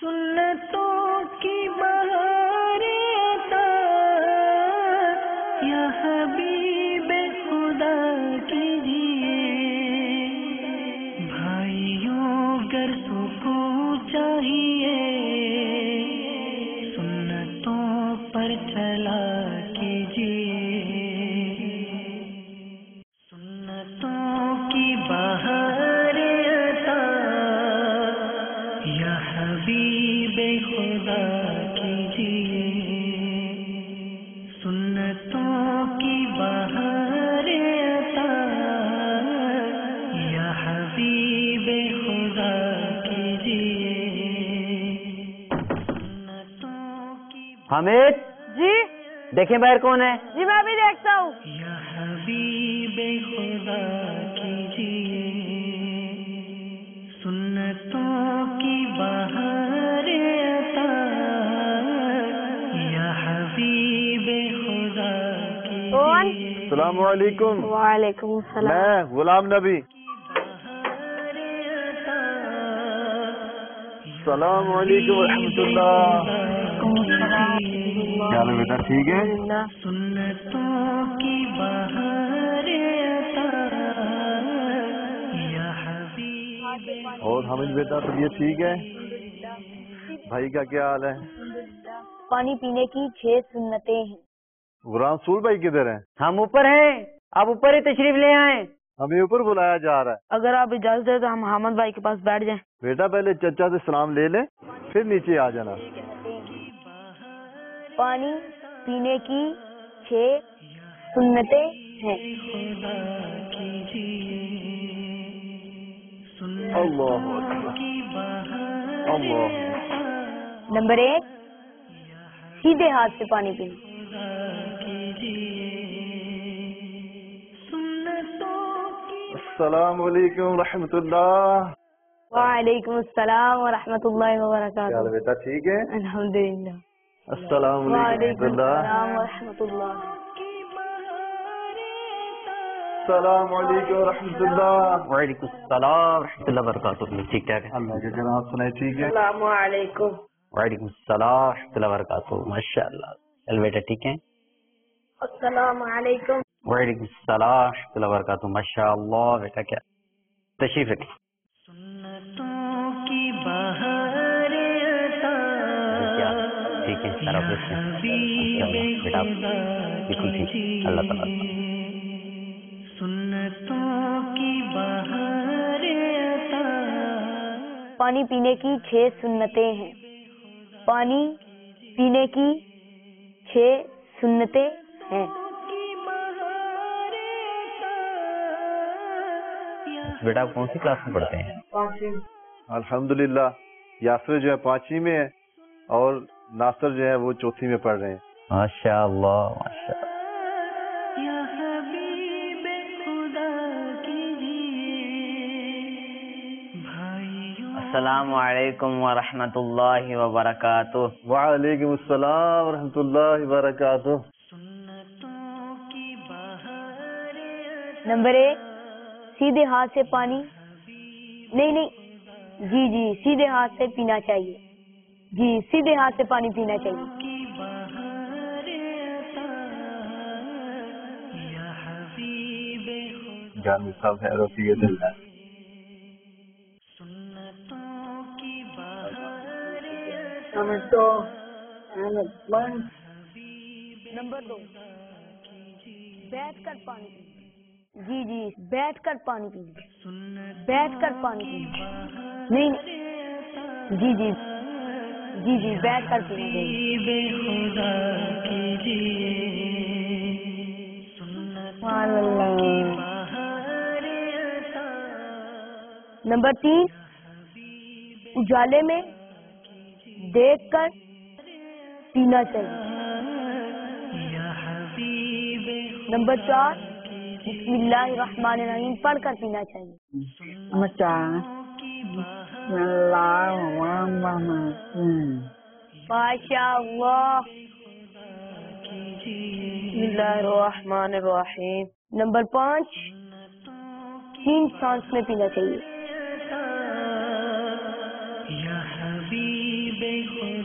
سنتوں کی بہار عطا یا حبیب خدا کیجیے، بھائیوں گر سکون چاہیے سنتوں پر چلا کیجیے، سنتوں کی بہار عطا یا حبیب خدا کیجیے، سنتوں کی بہار عطا یا حبیب خدا کیجیے، سنتوں کی حامد جی دیکھیں باہر کون ہے؟ جی میں بھی دیکھتا ہوں. یا حبیب خدا کیجیے، سنتوں کی بہار عطا یا حبیب خدا کون؟ کیجیے، السلام علیکم، وعلیکم السلام. میں غلام نبی. بہار عطا السلام علیکم ورحمۃ اللہ. کیا حال ہے بیٹا، ٹھیک ہے؟ سنتوں کی بہار عطا یا حبیب. اور حامد بیٹا طبیعت ٹھیک ہے؟ بھائی کا کیا حال ہے؟ پانی پینے کی 6 سنتیں ہیں. غلام سول بھائی کدھر ہیں؟ ہم اوپر ہیں، آپ اوپر ہی تشریف لے آئیں. ہمیں اوپر بلایا جا رہا ہے. اگر آپ اجازت دیں تو ہم حامد بھائی کے پاس بیٹھ جائیں. بیٹا پہلے چچا سے سلام لے لیں پھر نیچے آ جانا. پانی پینے کی 6 سنتیں ہیں. خدا کیجیے، اللہ سنتوں اکبر، کی بہار اللہ. نمبر 1 سیدھے ہاتھ سے پانی پینا. خدا کیجیے، سنتوں کی السلام علیکم ورحمۃ اللہ. وعلیکم السلام ورحمۃ اللہ کیا حال وبرکاتہ. ہے بیٹا، ٹھیک ہے؟ الحمدللہ. السلام علیکم وعلیکم ورحمۃ اللہ. السلام ورحمۃ اللہ. السلام علیکم ورحمۃ اللہ. وعلیکم السلام ورحمۃ اللہ وبرکاتہ. ٹھیک ٹھاک ہے؟ اللہ کے کرام، آپ سنائیں ٹھیک ہے؟ السلام علیکم. وعلیکم السلام ورحمۃ اللہ وبرکاتہ. ماشاء اللہ. چل بیٹا ٹھیک ہے؟ السلام علیکم. وعلیکم السلام ورحمۃ اللہ وبرکاتہ. ماشاء اللہ. بیٹا کیا تشریف رکھیں. سنتوں کی بہار عطا ٹھیک ہے سارا یا حبیب بیٹا خدا بالکل ٹھیک. اللہ تعالیٰ کیجیے، سنتوں کی بہار عطا. پانی پینے کی 6 سنتیں ہیں. پانی پینے کی 6 سنتیں ہیں. بیٹا آپ کون سی کلاس میں پڑھتے ہیں؟ الحمدللہ. یاسر جو ہے 5ویں میں ہے اور ناصر جو ہے وہ 4تھی میں پڑھ رہے ہیں. ماشاء اللہ ماشاء اللہ. یا حبیب خدا کیجیے، بھائیوں السلام علیکم ورحمۃ اللہ وبرکاتہ. وعلیکم السلام ورحمۃ اللہ وبرکاتہ. سنتوں کی بہار عطا. نمبر 1 سیدھے ہاتھ سے پانی نہیں جی سیدھے ہاتھ سے پینا چاہیے. جی سیدھے ہاتھ سے پانی پینا چاہیے. کی بہار عطا یا حبیب خدا. جان صاحب خیر ہوتی ہے دل. سنتوں کی بہار عطا. نمبر 2 بیٹھ کر پانی پینا. جی بیٹھ کر پانی پینا. بیٹھ کر پانی پینا. نہیں جی بیٹھ کر پینا. حبیب خدا کیجیے، سنتوں کی بہار عطا. نمبر 3 اجالے میں دیکھ کر پینا چاہیے. یا حبیب نمبر 4 بسم اللہ الرحمن الرحیم پڑھ کر پینا چاہیے. ماشاء اللہ. بسم اللہ الرحمن الرحیم. نمبر 5 3 سانس میں پینا چاہیے. یا حبیب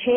6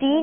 3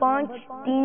5 3